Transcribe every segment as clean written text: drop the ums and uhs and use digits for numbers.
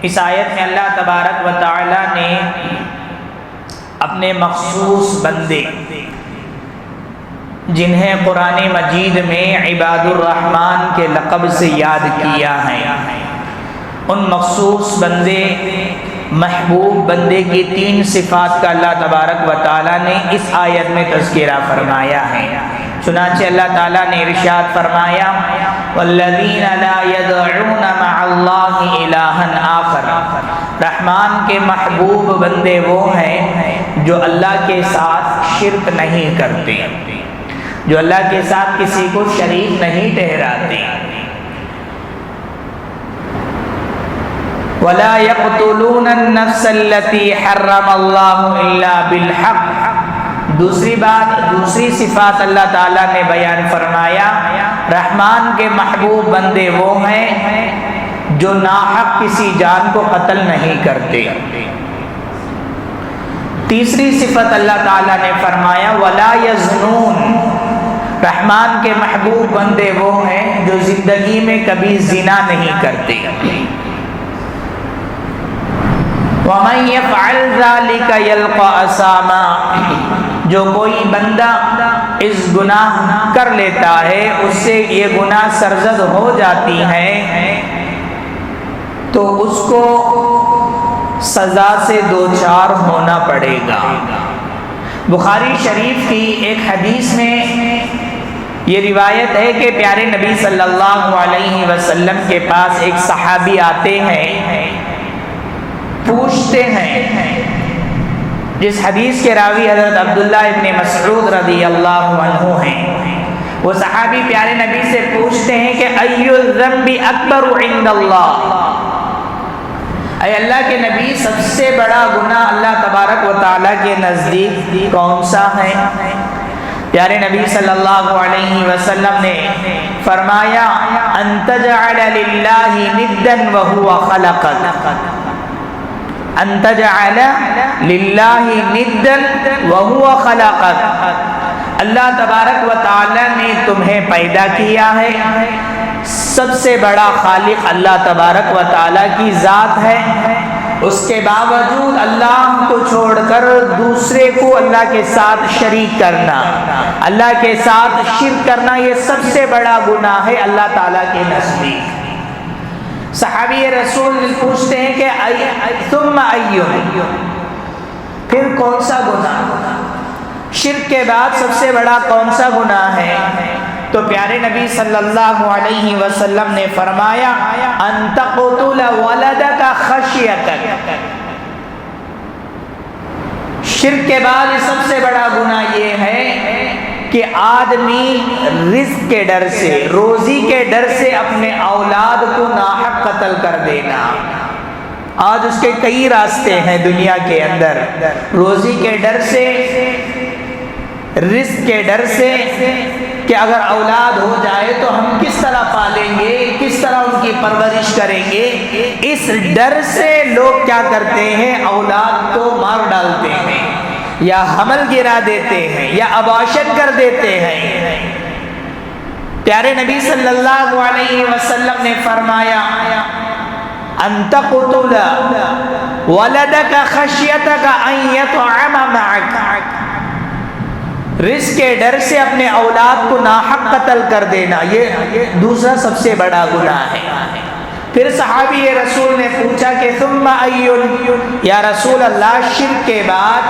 اس آیت میں اللہ تبارک و تعالی نے اپنے مخصوص بندے جنہیں قرآن مجید میں عباد الرحمن کے لقب سے یاد کیا ہے، ان مخصوص بندے محبوب بندے کی 3 صفات کا اللہ تبارک و تعالیٰ نے اس آیت میں تذکرہ فرمایا ہے۔ چنانچہ اللہ تعالیٰ نے ارشاد فرمایا والذین لا یدعون مع اللہ الہا آخر، رحمان کے محبوب بندے وہ ہیں جو اللہ کے ساتھ شرک نہیں کرتے، جو اللہ کے ساتھ کسی کو شریک نہیں ٹھہراتے۔ وَلَا يَقْتُلُونَ النَّفْسَ الَّتِي حَرَّمَ اللَّهُ إِلَّا بِالْحَقِّ۔ دوسری صفات اللہ تعالیٰ نے بیان فرمایا، رحمان کے محبوب بندے وہ ہیں جو ناحق کسی جان کو قتل نہیں کرتے۔ تیسری صفت اللہ تعالیٰ نے فرمایا وَلَا يَزْنُونَ، رحمان کے محبوب بندے وہ ہیں جو زندگی میں کبھی زنا نہیں کرتے۔ وَمَن يَفْعَلْ ذَلِكَ يَلْقَ أَثَامًا، جو کوئی بندہ اس گناہ کر لیتا ہے، اس سے یہ گناہ سرزد ہو جاتی ہے تو اس کو سزا سے دوچار ہونا پڑے گا۔ بخاری شریف کی ایک حدیث میں یہ روایت ہے کہ پیارے نبی صلی اللہ علیہ وسلم کے پاس ایک صحابی آتے ہیں، پوچھتے ہیں، جس حدیث کے راوی حضرت عبداللہ ابن مسعود رضی اللہ عنہ ہیں۔ وہ صحابی پیارے نبی سے پوچھتے ہیں کہ ایُّ الذنب اکبر عند اللہ، اے اللہ کے نبی سب سے بڑا گناہ اللہ تبارک و تعالیٰ کے نزدیک کون سا ہے؟ پیارے نبی صلی اللہ علیہ وسلم نے فرمایا ان تجعل للہ ندا وہو خلقک، ان تجعل للہ ندا وہو خلقک، اللہ تبارک و تعالیٰ نے تمہیں پیدا کیا ہے، سب سے بڑا خالق اللہ تبارک و تعالیٰ کی ذات ہے، اس کے باوجود اللہ کو چھوڑ کر دوسرے کو اللہ کے ساتھ شریک کرنا، اللہ کے ساتھ شرک کرنا، یہ سب سے بڑا گناہ ہے اللہ تعالیٰ کے نزدیک۔ صحابی رسول پوچھتے ہیں کہ ثم ایُّ، پھر کون سا گناہ؟ شرک کے بعد سب سے بڑا کون سا گناہ ہے؟ تو پیارے نبی صلی اللہ علیہ وسلم نے فرمایا ان تقتل ولدک خشیتک، شرک کے بعد سب سے بڑا گناہ یہ ہے کہ آدمی رزق کے ڈر سے، روزی کے ڈر سے اپنے اولاد کو ناحق قتل کر دینا۔ آج اس کے کئی راستے ہیں دنیا کے اندر، روزی کے ڈر سے، رزق کے ڈر سے کہ اگر اولاد ہو جائے تو ہم کس طرح پالیں گے، کس طرح ان کی پرورش کریں گے، اس ڈر سے لوگ کیا کرتے ہیں، اولاد کو مار ڈالتے ہیں یا حمل گرا دیتے ہیں یا اباشت کر دیتے ہیں۔ پیارے نبی صلی اللہ علیہ وسلم نے فرمایا ان تقتل ولدک خشیتک ان یطعم معک، رزق کے ڈر سے اپنے اولاد کو ناحق قتل کر دینا، یہ دوسرا سب سے بڑا گناہ ہے۔ پھر صحابی رسول نے پوچھا کہ ثم ایُّ، یا رسول اللہ شرک کے بعد،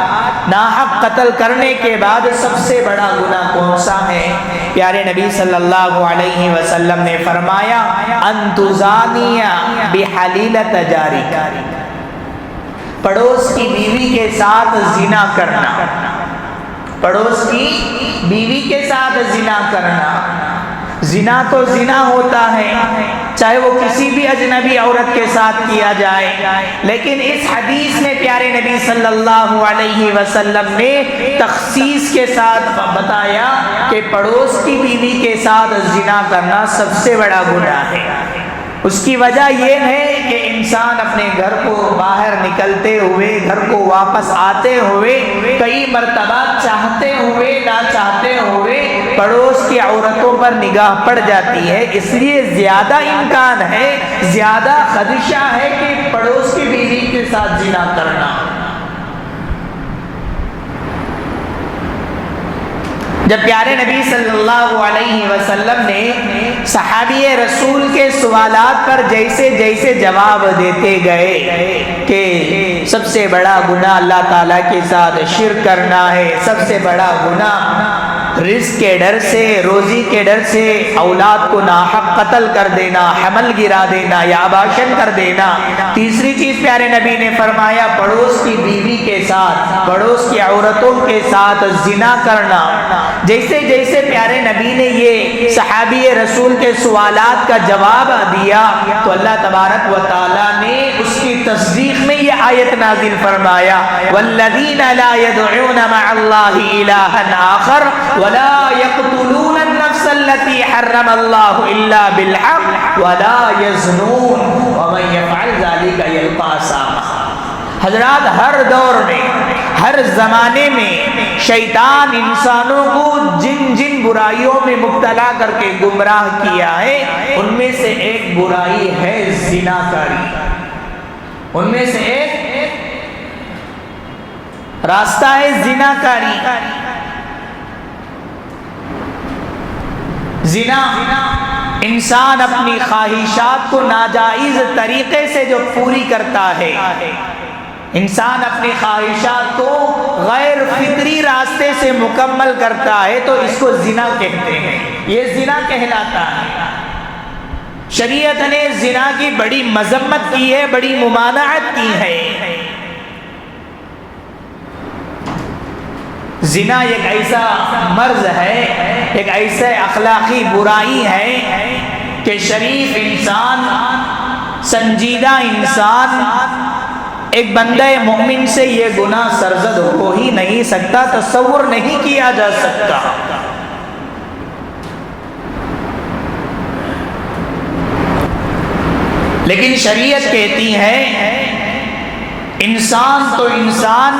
ناحق قتل کرنے کے بعد سب سے بڑا گناہ کون سا ہے؟ پیارے نبی صلی اللہ علیہ وسلم نے فرمایا ان تزانی بحلیلۃ جارک، پڑوس کی بیوی کے ساتھ زنا کرنا، پڑوس کی بیوی کے ساتھ زنا کرنا۔ زنا تو زنا ہوتا ہے، چاہے وہ کسی بھی اجنبی عورت کے ساتھ کیا جائے، لیکن اس حدیث میں پیارے نبی صلی اللہ علیہ وسلم نے تخصیص کے ساتھ بتایا کہ پڑوس کی بیوی کے ساتھ زنا کرنا سب سے بڑا گناہ ہے۔ اس کی وجہ یہ ہے کہ انسان اپنے گھر کو باہر نکلتے ہوئے، گھر کو واپس آتے ہوئے، کئی مرتبہ چاہتے ہوئے نہ چاہتے ہوئے پڑوس کی عورتوں پر نگاہ پڑ جاتی ہے، اس لیے زیادہ امکان ہے، زیادہ خدشہ ہے کہ پڑوس ساتھ زنا کرنا. جب پیارے نبی صلی اللہ علیہ وسلم نے صحابی رسول کے سوالات پر جیسے جیسے جواب دیتے گئے کہ سب سے بڑا گناہ اللہ تعالیٰ کے ساتھ شرک کرنا ہے، سب سے بڑا گناہ رزق کے ڈر سے، روزی کے ڈر سے اولاد کو ناحق قتل کر دینا، حمل گرا دینا یا اباشن کر دینا. تیسری چیز پیارے نبی نے فرمایا پڑوس کی بیوی کے ساتھ، پڑوس کی عورتوں کے ساتھ زنا کرنا. جیسے جیسے پیارے نبی نے یہ صحابی رسول کے سوالات کا جواب دیا تو اللہ تبارک و تعالیٰ نے اس کی تصدیق میں یہ آیت نازل فرمایا والذین لا يدعون مع اللہ الہا آخر ولا يقتلون النفس التي حرم الله الا بالحق ولا يزنون ومن يفعل ذلك يلقى اثاما. حضرات، ہر دور میں، ہر زمانے میں شیطان انسانوں کو جن جن برائیوں میں مبتلا کر کے گمراہ کیا ہے ان میں سے ایک برائی ہے زنا کاری. ان میں سے ایک راستہ ہے زنا کاری. زنا انسان اپنی خواہشات کو ناجائز طریقے سے جو پوری کرتا ہے، انسان اپنی خواہشات کو غیر فطری راستے سے مکمل کرتا ہے تو اس کو زنا کہتے ہیں. یہ زنا کہلاتا ہے. شریعت نے زنا کی بڑی مذمت کی ہے، بڑی ممانعت کی ہے. زنا ایک ایسا مرض ہے، ایک ایسا اخلاقی برائی ہے کہ شریف انسان، سنجیدہ انسان، ایک بندہ مومن سے یہ گناہ سرزد ہو ہی نہیں سکتا، تصور نہیں کیا جا سکتا. لیکن شریعت کہتی ہے انسان تو انسان،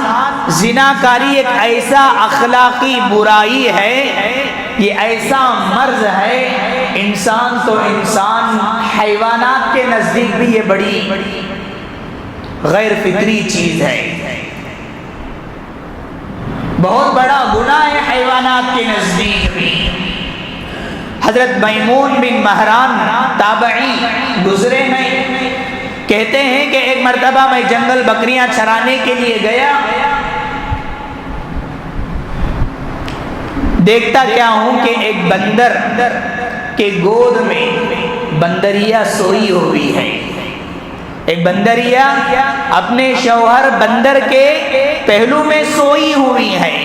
زنا کاری ایک ایسا اخلاقی برائی ہے، یہ ایسا مرض ہے. انسان تو انسان، حیوانات کے نزدیک بھی یہ بڑی غیر فطری چیز ہے، بہت بڑا گناہ ہے حیوانات کے نزدیک بھی. حضرت میمون بن مہران تابعی گزرے ہیں، کہتے ہیں کہ ایک مرتبہ میں جنگل بکریاں چرانے کے لیے گیا، دیکھتا کیا ہوں کہ ایک بندر کے گود میں بندریا سوئی ہوئی ہے. ایک بندریا اپنے شوہر بندر کے پہلو میں سوئی ہوئی ہے.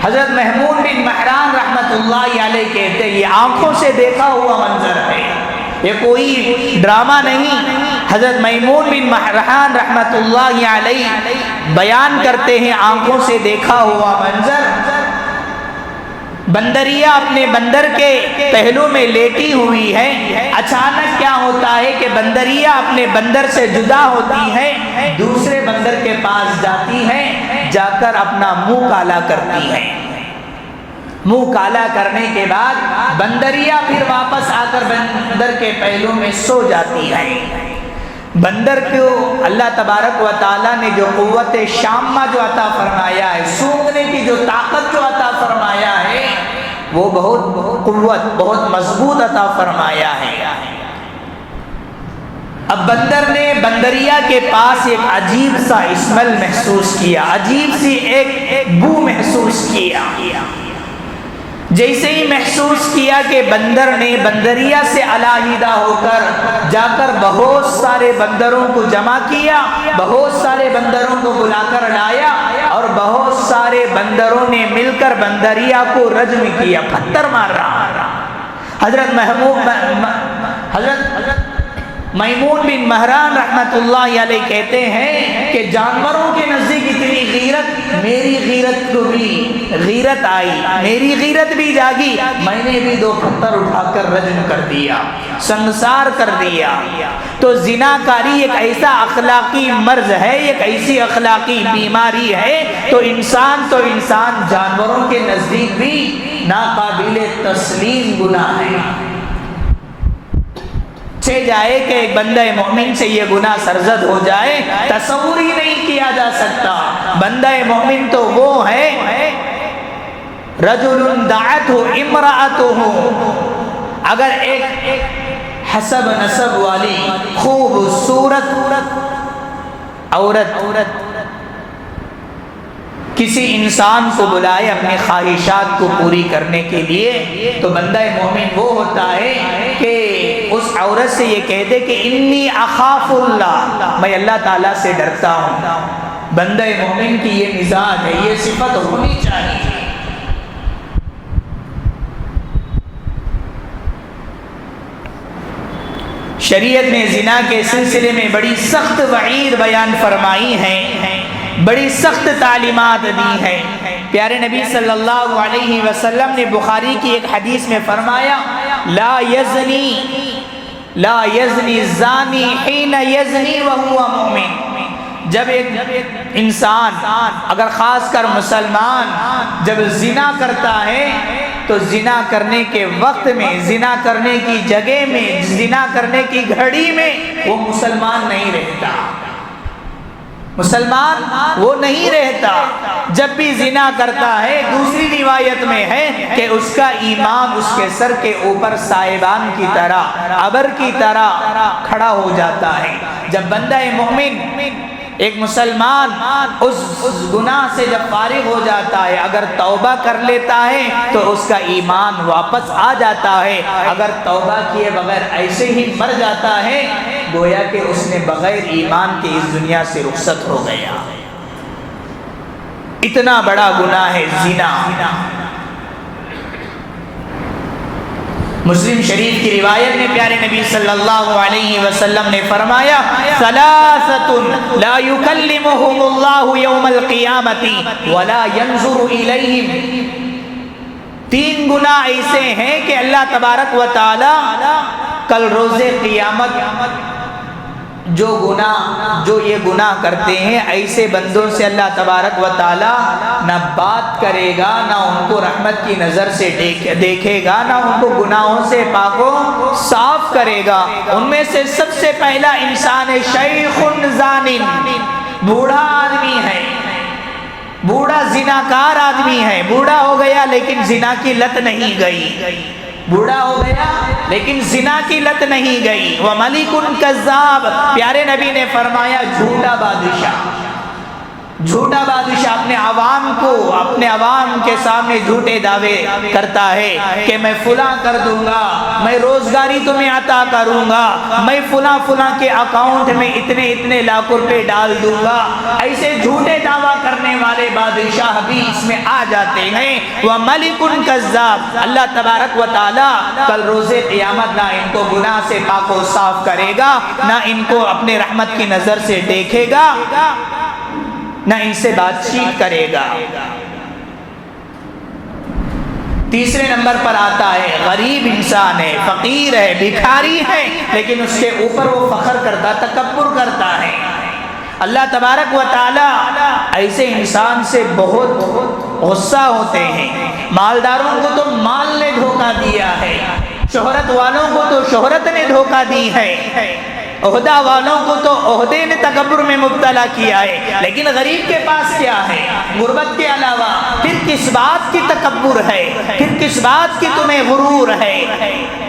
حضرت محمود بن مہران رحمت اللہ علیہ کہتے ہیں یہ آنکھوں سے دیکھا ہوا منظر ہے، یہ کوئی ڈرامہ نہیں. حضرت میمون بن مہران رحمت اللہ علیہ بیان کرتے ہیں آنکھوں سے دیکھا ہوا منظر. بندریا اپنے بندر کے پہلو میں لیٹی ہوئی ہے. اچانک کیا ہوتا ہے کہ بندریا اپنے بندر سے جدا ہوتی ہے، دوسرے بندر کے پاس جاتی ہے، جا کر اپنا منہ کالا کرتی ہے. منہ کالا کرنے کے بعد بندریا پھر واپس آ کر بندر کے پہلو میں سو جاتی ہے. بندر کو اللہ تبارک و تعالیٰ نے جو قوت شامہ جو عطا فرمایا ہے، سونگنے کی جو طاقت جو عطا فرمایا ہے، وہ بہت قوت، بہت مضبوط عطا فرمایا ہے. اب بندر نے بندریا کے پاس ایک عجیب سا اسمیل محسوس کیا، عجیب سی ایک بو محسوس کیا. جیسے ہی محسوس کیا کہ بندر نے بندریا سے علیحدہ ہو کر جا کر بہت سارے بندروں کو جمع کیا، بہت سارے بندروں کو بلا کر لایا اور بہت سارے بندروں نے مل کر بندریا کو رجم کیا، پتھر مار رہا. حضرت میمون بن مہران رحمت اللہ علیہ کہتے ہیں کہ جانوروں کے نزدیک اتنی غیرت، میری غیرت کو بھی غیرت آئی، میری غیرت بھی جاگی، میں نے بھی 2 پتھر اٹھا کر رجم کر دیا، سنسار کر دیا. تو زنا کاری ایک ایسا اخلاقی مرض ہے، ایک ایسی اخلاقی بیماری ہے تو انسان جانوروں کے نزدیک بھی ناقابل تسلیم گناہ ہے. پوچھے جائے کہ ایک بندہ مومن سے یہ گناہ سرزد ہو جائے، تصور ہی نہیں کیا جا سکتا۔ بندہ مومن تو وہ ہے رجل دعته امرأته، اگر ایک حسب نسب والی خوبصورت عورت کسی انسان کو بلائے اپنی خواہشات کو پوری کرنے کے لیے، تو بندہ مومن وہ ہوتا ہے کہ اس عورت سے یہ کہہ دے کہ انی اخاف اللہ، میں اللہ تعالیٰ سے ڈرتا ہوں۔ بندہ مومن کی یہ مزاج ہے، یہ صفت ہونی چاہیے۔ شریعت نے زنا کے سلسلے میں بڑی سخت وعید بیان فرمائی ہے، بڑی سخت تعلیمات دی ہیں۔ پیارے نبی صلی اللہ علیہ وسلم نے بخاری کی ایک حدیث میں فرمایا لا یزنی الزانی حین یزنی وہو مؤمن، جب ایک انسان اگر خاص کر مسلمان جب زنا کرتا ہے تو زنا کرنے کے وقت میں، زنا کرنے کی جگہ میں، زنا کرنے کی گھڑی میں وہ مسلمان نہیں رہتا، مسلمان وہ نہیں رہتا۔ جب بھی زنا کرتا ہے، دوسری روایت میں ہے کہ اس کا ایمان اس کے سر کے اوپر سائبان کی طرح، ابر کی طرح کھڑا ہو جاتا ہے۔ جب بندہ مومن ایک مسلمان اس گناہ سے جب فارغ ہو جاتا ہے، اگر توبہ کر لیتا ہے تو اس کا ایمان واپس آ جاتا ہے، اگر توبہ کیے بغیر ایسے ہی مر جاتا ہے گویا کہ اس نے بغیر ایمان کے اس دنیا سے رخصت ہو گیا۔ اتنا بڑا گناہ ہے زنا۔ مسلم شریف کی روایت میں پیارے نبی صلی اللہ علیہ وسلم نے فرمایا ثلاثۃ لا یکلمہم اللہ یوم القیامۃ ولا ینظر الیہم، تین گناہ ایسے ہیں کہ اللہ تبارک و تعالی کل روز قیامت جو یہ گناہ کرتے ہیں ایسے بندوں سے اللہ تبارک و تعالی نہ بات کرے گا، نہ ان کو رحمت کی نظر سے دیکھے گا، نہ ان کو گناہوں سے پاک و صاف کرے گا۔ ان میں سے سب سے پہلا انسان ہے شیخ زان، بوڑھا آدمی ہے، بوڑھا زناکار آدمی ہے، بوڑھا ہو گیا لیکن زنا کی لت نہیں گئی، بوڑھا ہو گیا لیکن زنا کی لت نہیں گئی۔ وَمَلِكٌ كَذَّابٌ، پیارے نبی نے فرمایا جھوٹا بادشاہ، جھوٹا بادشاہ اپنے عوام کے سامنے جھوٹے دعوے کرتا ہے کہ میں فلاں کر دوں گا، میں روزگاری تمہیں عطا کروں گا، میں فلاں کے اکاؤنٹ میں اتنے لاکھ روپے ڈال دوں گا۔ ایسے جھوٹے دعویٰ کرنے والے بادشاہ بھی اس میں آ جاتے ہیں۔ وَمَلِكٌ كَذَّابٌ، اللہ تبارک و تعالی کل روز قیامت نہ ان کو گناہ سے پاک و صاف کرے گا، نہ ان کو اپنے رحمت کی نظر سے دیکھے گا، نہ ان سے بات چیت کرے گا۔ تیسرے نمبر پر آتا ہے غریب انسان ہے، فقیر ہے، بھکاری ہے، لیکن اس کے اوپر وہ فخر کرتا، تکبر کرتا ہے۔ اللہ تبارک و تعالی ایسے انسان سے بہت غصہ ہوتے ہیں۔ مالداروں کو تو مال نے دھوکہ دیا ہے، شہرت والوں کو تو شہرت نے دھوکہ دی ہے، عہدہ والوں کو تو عہدے نے تکبر میں مبتلا کیا ہے، لیکن غریب کے پاس کیا ہے؟ غربت کے علاوہ پھر کس بات کی تکبر ہے، پھر کس بات کی تمہیں غرور ہے؟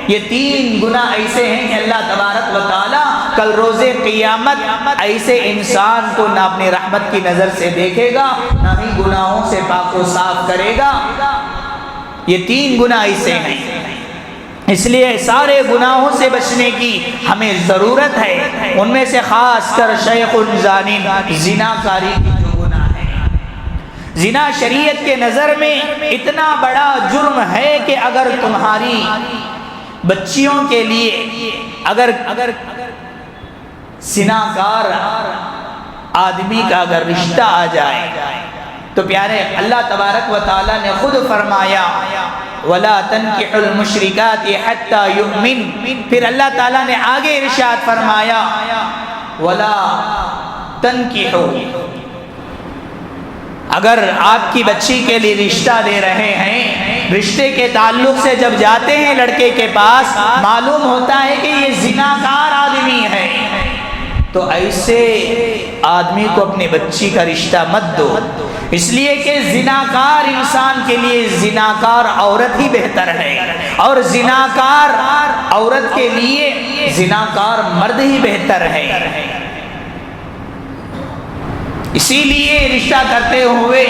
یہ تین گناہ ایسے ہیں کہ اللہ تبارک و تعالی کل روز قیامت ایسے انسان کو نہ اپنی رحمت کی نظر سے دیکھے گا، نہ ہی گناہوں سے پاک و صاف کرے گا۔ یہ تین گناہ ایسے ہیں، اس لیے سارے گناہوں سے بچنے کی ہمیں ضرورت ہے۔ ان میں سے خاص کر شیخ الزانی، زنا کاری کی جو گناہ ہے، زنا شریعت کے نظر میں اتنا بڑا جرم ہے کہ اگر تمہاری بچیوں کے لیے اگر زناکار آدمی کا اگر رشتہ آ جائے تو پیارے اللہ تبارک و تعالی نے خود فرمایا وَلَا تَنْكِحُ الْمُشْرِكَاتِ حَتَّى يُؤْمِنْ، پھر اللہ تعالیٰ نے آگے ارشاد فرمایا وَلَا تَنْكِحُ اگر آپ کی بچی کے لیے رشتہ دے رہے ہیں، رشتے کے تعلق سے جب جاتے ہیں لڑکے کے پاس، معلوم ہوتا ہے کہ یہ زناکار آدمی ہے، تو ایسے آدمی کو اپنی بچی کا رشتہ مت دو، اس لیے کہ زناکار انسان کے لیے زناکار عورت ہی بہتر ہے، اور زناکار عورت کے لیے زناکار مرد ہی بہتر ہے۔ اسی لیے رشتہ کرتے ہوئے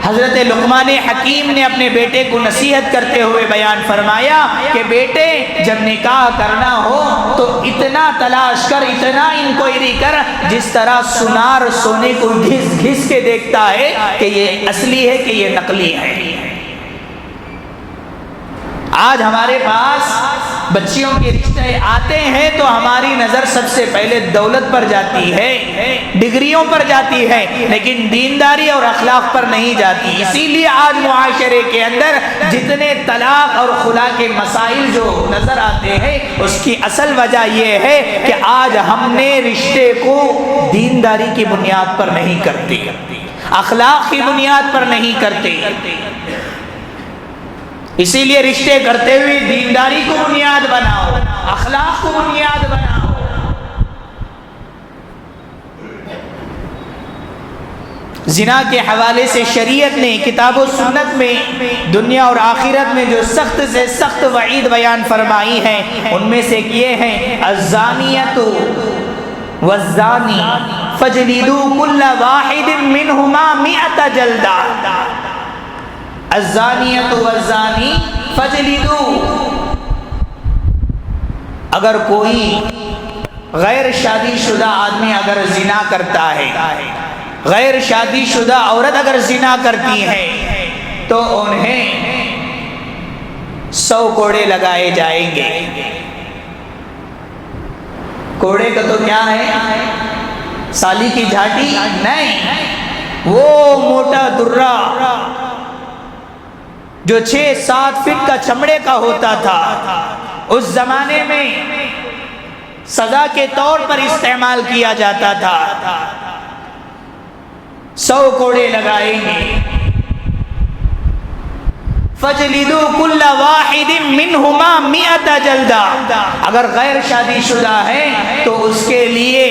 حضرت لقمان حکیم نے اپنے بیٹے کو نصیحت کرتے ہوئے بیان فرمایا کہ بیٹے جب نکاح کرنا ہو تو اتنا تلاش کر، اتنا انکوائری کر، جس طرح سنار سونے کو گھس گھس کے دیکھتا ہے کہ یہ اصلی ہے کہ یہ نقلی ہے۔ آج ہمارے پاس بچیوں کے رشتے آتے ہیں تو ہماری نظر سب سے پہلے دولت پر جاتی ہے، ڈگریوں پر جاتی ہے، لیکن دینداری اور اخلاق پر نہیں جاتی۔ اسی لیے آج معاشرے کے اندر جتنے طلاق اور خلا کے مسائل جو نظر آتے ہیں، اس کی اصل وجہ یہ ہے کہ آج ہم نے رشتے کو دینداری کی بنیاد پر نہیں کرتے، اخلاق کی بنیاد پر نہیں کرتے۔ اسی لیے رشتے کرتے ہوئے دینداری کو بنیاد بناؤ، اخلاق کو بنیاد بناؤ۔ زنا کے حوالے سے شریعت نے کتاب و سنت میں دنیا اور آخرت میں جو سخت سے سخت وعید بیان فرمائی ہے، ان میں سے یہ ہے الزانیۃ والزانی فاجلدوا کل واحد منہما 100 جلدہ۔ الزانیۃ والزانی فاجلدوا، اگر کوئی غیر شادی شدہ آدمی اگر زنا کرتا ہے، غیر شادی شدہ عورت اگر زنا کرتی ہے تو انہیں 100 کوڑے لگائے جائیں گے۔ کوڑے کا تو کیا ہے؟ سالی کی جھاٹی نہیں، وہ موٹا درہ جو 6-7 فٹ کا چمڑے کا ہوتا تھا، اس زمانے میں سزا کے طور پر استعمال کیا جاتا تھا۔ 100 کوڑے لگائیں گے۔ فَجْلِدُوا كُلَّ وَاحِدٍ مِّنْهُمَا 100 جلدہ، اگر غیر شادی شدہ ہے تو اس کے لیے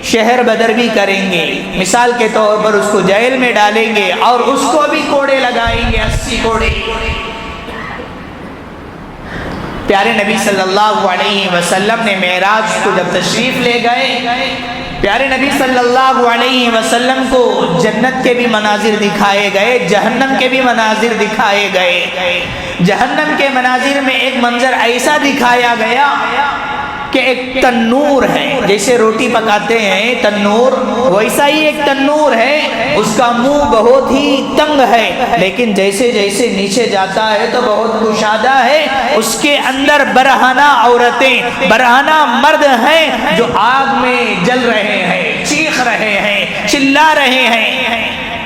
شہر بدر بھی کریں گے، مثال کے طور پر اس کو جیل میں ڈالیں گے، اور اس کو بھی کوڑے لگائیں گے، 80 کوڑے۔ پیارے نبی صلی اللہ علیہ وسلم نے معراج کو جب تشریف لے گئے، پیارے نبی صلی اللہ علیہ وسلم کو جنت کے بھی مناظر دکھائے گئے، جہنم کے بھی مناظر دکھائے گئے۔ جہنم کے مناظر میں ایک منظر ایسا دکھایا گیا کہ ایک تنور ہے، جیسے روٹی پکاتے ہیں تنور، ویسا ہی ایک تنور ہے، اس کا منہ بہت ہی تنگ ہے، لیکن جیسے جیسے نیچے جاتا ہے تو بہت کشادہ ہے۔ اس کے اندر برہنہ عورتیں، برہنہ مرد ہیں جو آگ میں جل رہے ہیں، چیخ رہے ہیں، چلا رہے ہیں۔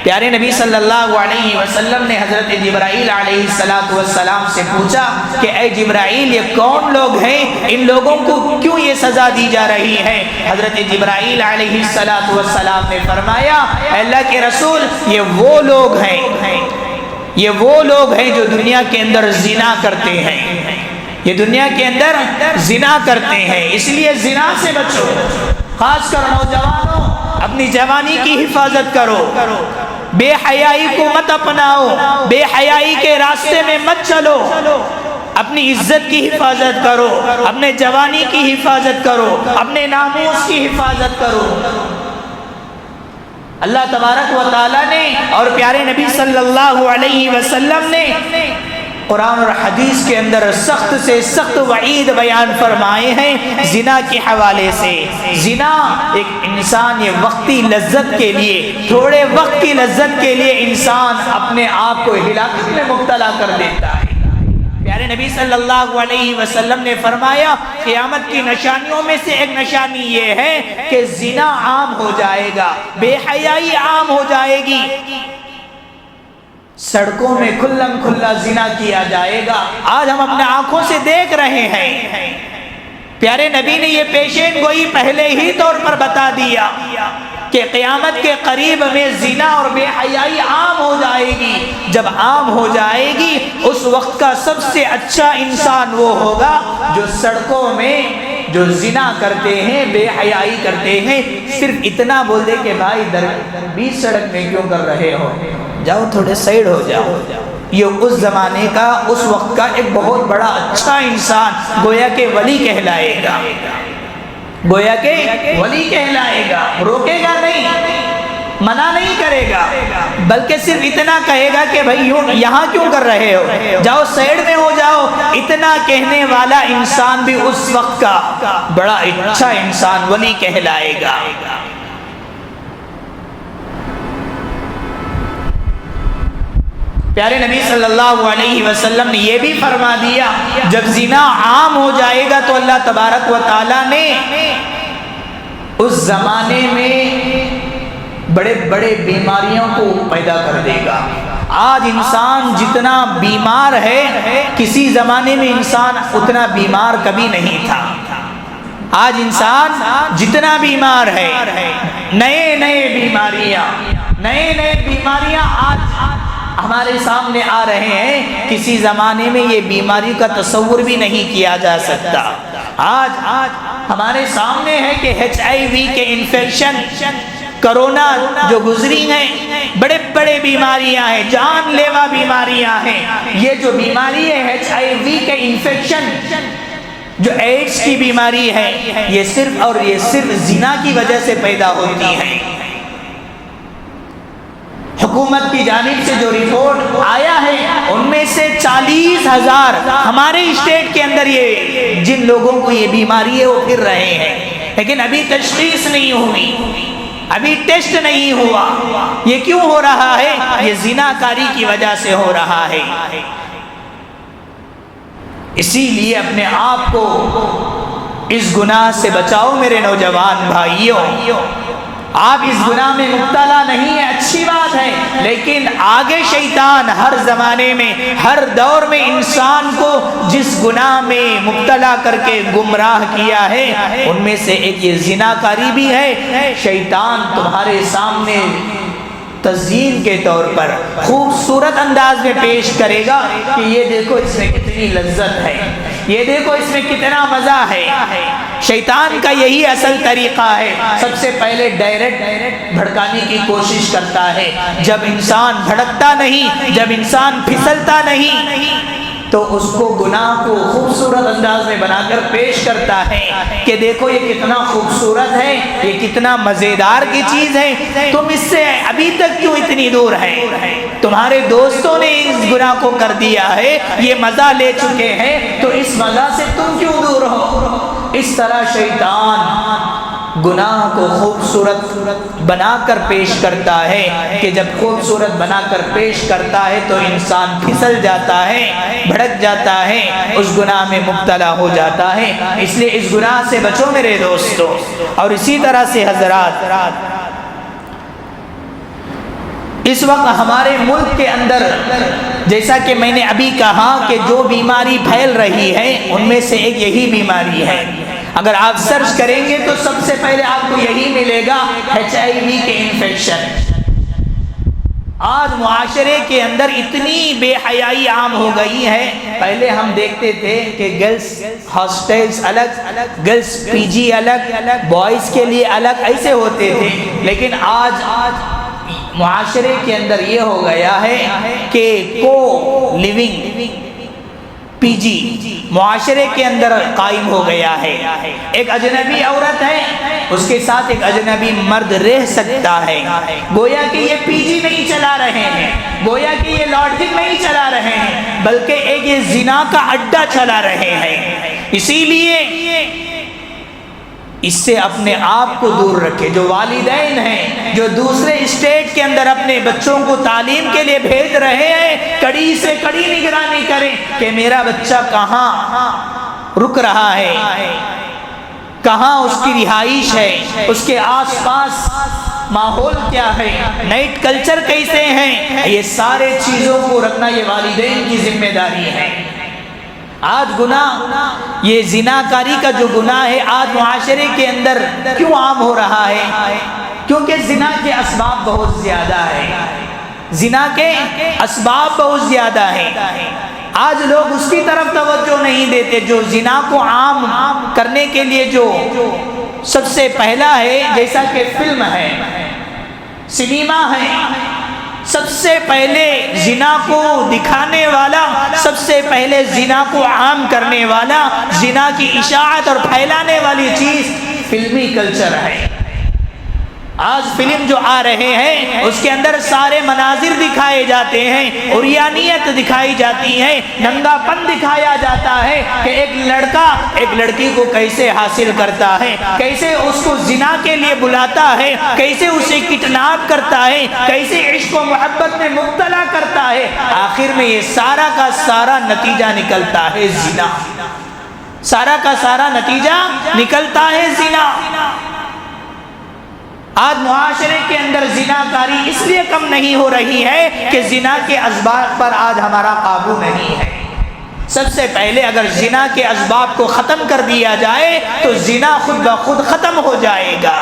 پیارے نبی صلی اللہ علیہ وسلم نے حضرت جبرائیل علیہ السلام سے پوچھا کہ اے جبرائیل، یہ کون لوگ ہیں؟ ان لوگوں کو کیوں یہ سزا دی جا رہی ہے؟ حضرت جبرائیل علیہ السلام نے فرمایا، اے اللہ کے رسول، یہ وہ لوگ ہیں جو دنیا کے اندر زنا کرتے ہیں، یہ دنیا کے اندر زنا کرتے ہیں، اس لیے زنا سے بچو، خاص کر نوجوانوں، اپنی جوانی کی حفاظت کرو، بے حیائی کو مت اپناؤ، بے حیائی کے راستے میں مت چلو، اپنی عزت کی حفاظت کرو، اپنے جوانی کی حفاظت کرو، اپنے ناموس کی حفاظت کرو۔ اللہ تبارک و تعالیٰ نے اور پیارے نبی صلی اللہ علیہ وسلم نے قرآن اور حدیث کے اندر سخت سے سخت وعید بیان فرمائے ہیں زنا کے حوالے سے۔ زنا ایک انسان یہ وقتی لذت کے لیے، تھوڑے وقت کی لذت کے لیے انسان اپنے آپ کو ہلاکت میں مبتلا کر دیتا ہے۔ پیارے نبی صلی اللہ علیہ وسلم نے فرمایا قیامت کی نشانیوں میں سے ایک نشانی یہ ہے کہ زنا عام ہو جائے گا، بے حیائی عام ہو جائے گی، سڑکوں میں کھلم کھلا زنا کیا جائے گا۔ آج ہم اپنے آنکھوں سے دیکھ رہے ہیں۔ پیارے نبی نے یہ پیشین گوئی پہلے ہی طور پر بتا دیا کہ قیامت کے قریب میں زنا اور بے حیائی عام ہو جائے گی. جب عام ہو جائے گی اس وقت کا سب سے اچھا انسان وہ ہوگا جو سڑکوں میں جو زنا کرتے ہیں، بے حیائی کرتے ہیں، صرف اتنا بول دے کہ بھائی بیچ سڑک میں کیوں کر رہے ہو، جاؤ تھوڑے سائیڈ ہو جاؤ. یہ اس زمانے کا، اس وقت کا ایک بہت بڑا اچھا انسان، گویا کہ ولی کہلائے گا، گویا کہ ولی کہلائے گا. روکے گا نہیں، منع نہیں کرے گا، بلکہ صرف اتنا کہے گا کہ بھائی یہاں کیوں کر رہے ہو، جاؤ سائیڈ میں ہو جاؤ. اتنا کہنے والا انسان بھی اس وقت کا بڑا اچھا انسان ولی کہلائے گا. پیارے نبی صلی اللہ علیہ وسلم نے یہ بھی فرما دیا جب زنا عام ہو جائے گا تو اللہ تبارک و تعالیٰ نے اس زمانے میں بڑے بڑے بیماریوں کو پیدا کر دے گا. آج انسان جتنا بیمار ہے کسی زمانے میں انسان اتنا بیمار کبھی نہیں تھا. آج انسان جتنا بیمار ہے، نئے نئے بیماریاں آج ہمارے سامنے آ رہے ہیں. کسی زمانے میں یہ بیماری کا تصور بھی نہیں کیا جا سکتا. آج ہمارے سامنے ہے کہ HIV کے انفیکشن، کرونا جو گزری ہیں، بڑے بڑے بیماریاں ہیں، جان لیوا بیماریاں ہیں. یہ جو بیماری ہے HIV کے انفیکشن، جو ایڈز کی بیماری ہے، یہ صرف زنا کی وجہ سے پیدا ہوتی ہے. حکومت کی جانب سے جو رپورٹ آیا ہے ان میں سے 40,000 ہمارے اسٹیٹ کے اندر یہ جن لوگوں کو یہ بیماری ہے وہ پھر رہے ہیں، لیکن ابھی تشخیص نہیں ہوئی، ابھی ٹیسٹ نہیں ہوا. یہ کیوں ہو رہا ہے؟ یہ زنا کاری کی وجہ سے ہو رہا ہے. اسی لیے اپنے آپ کو اس گناہ سے بچاؤ میرے نوجوان بھائیوں. آپ اس گناہ میں مبتلا نہیں ہے، اچھی بات ہے، لیکن آگے شیطان ہر زمانے میں، ہر دور میں انسان کو جس گناہ میں مبتلا کر کے گمراہ کیا ہے ان میں سے ایک یہ زناکاری بھی ہے. شیطان تمہارے سامنے تزیین کے طور پر خوبصورت انداز میں پیش کرے گا کہ یہ دیکھو اس میں کتنی لذت ہے، یہ دیکھو اس میں کتنا مزہ ہے. شیطان کا یہی اصل طریقہ ہے. سب سے پہلے ڈائریکٹ بھڑکانے کی کوشش کرتا ہے. جب انسان بھڑکتا نہیں، جب انسان پھسلتا نہیں تو اس کو گناہ کو خوبصورت انداز میں بنا کر پیش کرتا ہے کہ دیکھو یہ کتنا خوبصورت ہے، یہ کتنا مزیدار کی چیز ہے، تم اس سے ابھی تک کیوں اتنی دور ہے؟ تمہارے دوستوں نے اس گناہ کو کر دیا ہے، یہ مزہ لے چکے ہیں، تو اس مزہ سے تم کیوں دور ہو؟ اس طرح شیطان گناہ کو خوبصورت بنا کر پیش کرتا ہے کہ جب خوبصورت بنا کر پیش کرتا ہے تو انسان پھسل جاتا ہے، بھڑک جاتا ہے، اس گناہ میں مبتلا ہو جاتا ہے. اس لیے اس گناہ سے بچو میرے دوستو. اور اسی طرح سے حضرات، اس وقت ہمارے ملک کے اندر جیسا کہ میں نے ابھی کہا کہ جو بیماری پھیل رہی ہے ان میں سے ایک یہی بیماری ہے. اگر آپ سرچ کریں گے تو سب سے پہلے آپ کو یہی ملے گا، HIV کے انفیکشن. آج معاشرے کے اندر اتنی بے حیائی عام ہو گئی ہے. پہلے ہم دیکھتے تھے کہ گرلز ہاسٹلز الگ، گرلز PG الگ، بوائز کے لیے الگ، ایسے ہوتے تھے. لیکن آج معاشرے کے اندر یہ ہو گیا ہے کہ کو لیونگ PG معاشرے کے اندر قائم ہو گیا ہے. ایک اجنبی عورت ہے، اس کے ساتھ ایک اجنبی مرد رہ سکتا ہے. گویا کہ یہ PG نہیں چلا رہے ہیں، گویا کہ یہ لاڈجنگ نہیں چلا رہے ہیں، بلکہ ایک یہ زنا کا اڈا چلا رہے ہیں. اسی لیے اس سے اپنے آپ کو دور رکھے. جو والدین ہیں جو دوسرے اسٹیٹ کے اندر اپنے بچوں کو تعلیم کے لیے بھیج رہے ہیں، کڑی سے کڑی نگرانی کریں کہ میرا بچہ کہاں رک رہا ہے، کہاں اس کی رہائش ہے، اس کے آس پاس ماحول کیا ہے، نائٹ کلچر کیسے ہیں. یہ سارے چیزوں کو رکھنا یہ والدین کی ذمہ داری ہے. آج گناہ، یہ زناکاری کا جو گناہ ہے آج معاشرے کے اندر کیوں عام ہو رہا ہے؟ کیونکہ زنا کے اسباب بہت زیادہ ہیں، زنا کے اسباب بہت زیادہ ہیں۔ آج لوگ اس کی طرف توجہ نہیں دیتے جو زنا کو عام کرنے کے لیے جو سب سے پہلا ہے، جیسا کہ فلم ہے، سنیما ہے، سب سے پہلے زنا کو دکھانے والا، سب سے پہلے زنا کو عام کرنے والا، زنا کی اشاعت اور پھیلانے والی چیز فلمی کلچر ہے۔ آج فلم جو آ رہے ہیں اس کے اندر سارے مناظر دکھائے جاتے ہیں، عریانیت دکھائی جاتی ہے، ننگا پن دکھایا جاتا ہے کہ ایک لڑکا ایک لڑکی کو کیسے حاصل کرتا ہے، کیسے اس کو زنا کے لیے بلاتا ہے، کیسے اسے کڈنیپ کرتا ہے، کیسے عشق و محبت میں مبتلا کرتا ہے، آخر میں یہ سارا کا سارا نتیجہ نکلتا ہے زنا، سارا کا سارا نتیجہ نکلتا ہے زنا۔ آج معاشرے کے اندر زناکاری اس لیے کم نہیں ہو رہی ہے کہ زنا کے اسباب پر آج ہمارا قابو نہیں ہے۔ سب سے پہلے اگر زنا کے اسباب کو ختم کر دیا جائے تو زنا خود بخود ختم ہو جائے گا۔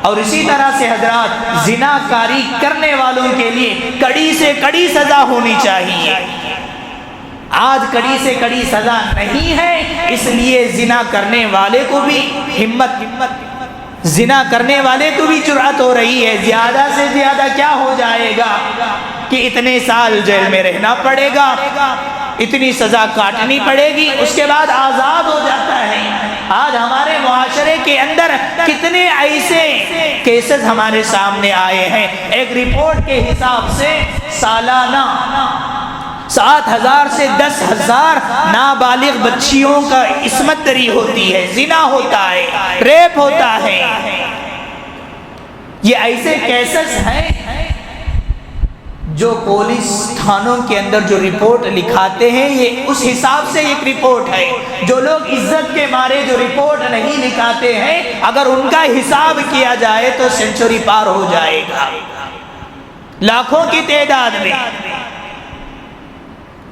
اور اسی طرح سے حضرات، زناکاری کرنے والوں کے لیے کڑی سے کڑی سزا ہونی چاہیے۔ آج کڑی سے کڑی سزا نہیں ہے، اس لیے زنا کرنے والے کو بھی ہمت، زنا کرنے والے کو بھی جرأت ہو رہی ہے، زیادہ سے زیادہ کیا ہو جائے گا کہ اتنے سال جیل میں رہنا پڑے گا، اتنی سزا کاٹنی پڑے گی، اس کے بعد آزاد ہو جاتا ہے۔ آج ہمارے معاشرے کے اندر کتنے ایسے کیسز ہمارے سامنے آئے ہیں۔ ایک رپورٹ کے حساب سے سالانہ 7,000 سے 10,000 نابالغ بچیوں کا عصمت دری ہوتی ہے، زنا ہوتا ہے، ریپ ہوتا ہے۔ یہ ایسے کیسز ہیں جو پولیس تھانوں کے اندر جو رپورٹ لکھاتے ہیں، یہ اس حساب سے ایک رپورٹ ہے۔ جو لوگ عزت کے مارے جو رپورٹ نہیں لکھاتے ہیں، اگر ان کا حساب کیا جائے تو سینچری پار ہو جائے گا، لاکھوں کی تعداد میں۔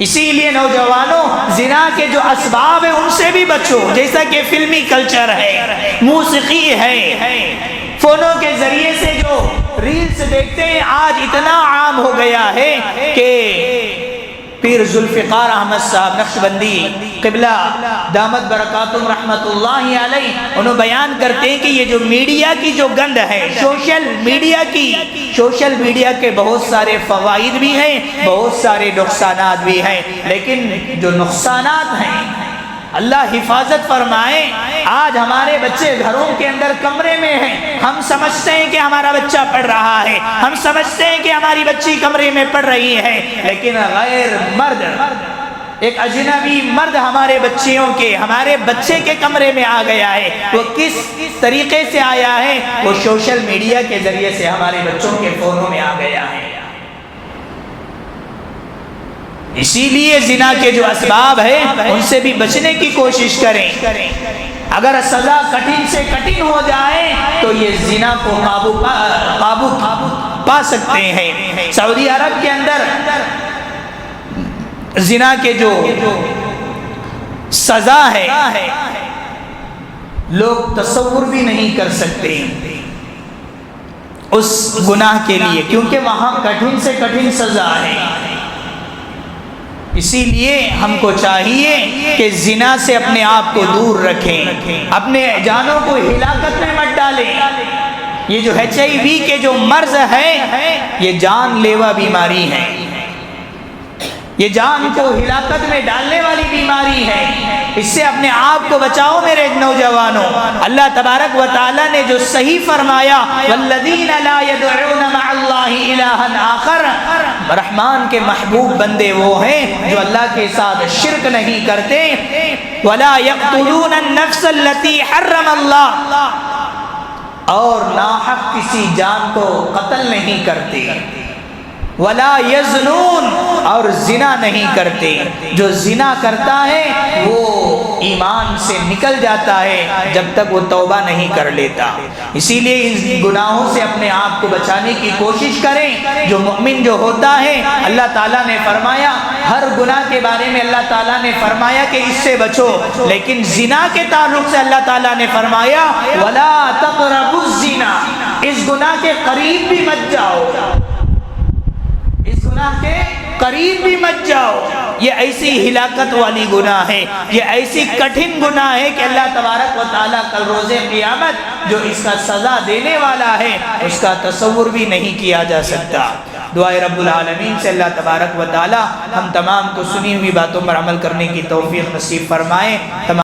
اسی لیے نوجوانوں، زنا کے جو اسباب ہیں ان سے بھی بچو، جیسا کہ فلمی کلچر ہے، موسیقی ہے، فونوں کے ذریعے سے جو ریلز دیکھتے ہیں، آج اتنا عام ہو گیا ہے کہ پیر ذوالفقار احمد صاحب نقشبندی قبلہ دامت برکاتہم رحمت اللہ علیہ، انہوں بیان کرتے ہیں کہ یہ جو میڈیا کی جو گند ہے، سوشل میڈیا کے بہت سارے فوائد بھی ہیں، بہت سارے نقصانات بھی ہیں، لیکن جو نقصانات ہیں اللہ حفاظت فرمائے۔ آج ہمارے بچے گھروں کے اندر کمرے میں ہیں، ہم سمجھتے ہیں کہ ہمارا بچہ پڑھ رہا ہے، ہم سمجھتے ہیں کہ ہماری بچی کمرے میں پڑھ رہی ہے، لیکن غیر مرد، ایک اجنبی مرد ہمارے بچے کے کمرے میں آ گیا ہے۔ وہ کس طریقے سے آیا ہے؟ وہ سوشل میڈیا کے ذریعے سے ہمارے بچوں کے فونوں میں آ گیا ہے۔ اسی لیے زنا کے جو اسباب ہیں ان سے بھی بچنے کی کوشش کریں۔ اگر سزا کٹھن سے کٹھن ہو جائے تو یہ زنا کو قابو پا سکتے ہیں۔ سعودی عرب کے اندر زنا کے جو سزا ہے لوگ تصور بھی نہیں کر سکتے اس گناہ کے لیے، کیونکہ وہاں کٹھن سے کٹھن سزا ہے۔ اسی لیے ہم کو چاہیے کہ زنا سے اپنے آپ کو دور رکھیں، اپنے جانوں کو ہلاکت میں مت ڈالیں۔ یہ جو HIV کے جو مرض ہے یہ جان لیوا بیماری ہے، یہ جان کو ہلاکت میں ڈالنے والی بیماری ہے۔ اس سے اپنے آپ کو بچاؤ میرے نوجوانوں۔ اللہ تبارک و تعالی نے جو صحیح فرمایا، والذین لا يدعون مع اللہ الہا آخر، رحمان کے محبوب بندے وہ ہیں جو اللہ کے ساتھ شرک نہیں کرتے، ولا يقتلون النفس التي حرم اللہ، اور ناحق کسی جان کو قتل نہیں کرتے، ولا یزنون، اور زنا نہیں کرتے۔ جو زنا کرتا ہے وہ ایمان سے نکل جاتا ہے جب تک وہ توبہ نہیں کر لیتا۔ اسی لیے ان گناہوں سے اپنے آپ کو بچانے کی کوشش کریں۔ جو مومن جو ہوتا ہے اللہ تعالیٰ نے فرمایا، ہر گناہ کے بارے میں اللہ تعالیٰ نے فرمایا کہ اس سے بچو، لیکن زنا کے تعلق سے اللہ تعالیٰ نے فرمایا وَلَا تَقْرَبُوا الزِّنَا، اس گناہ کے قریب بھی مت جاؤ، اس گناہ کے قریب بھی مت جاؤ۔ یہ ایسی ہلاکت والی گناہ ہے، یہ ایسی کٹھن گناہ ہے کہ اللہ تبارک و تعالیٰ کل روز قیامت جو اس کا سزا دینے والا ہے اس کا تصور بھی نہیں کیا جا سکتا۔ دعائے رب العالمین سے اللہ تبارک و تعالیٰ ہم تمام کو سنی ہوئی باتوں پر عمل کرنے کی توفیق نصیب فرمائے۔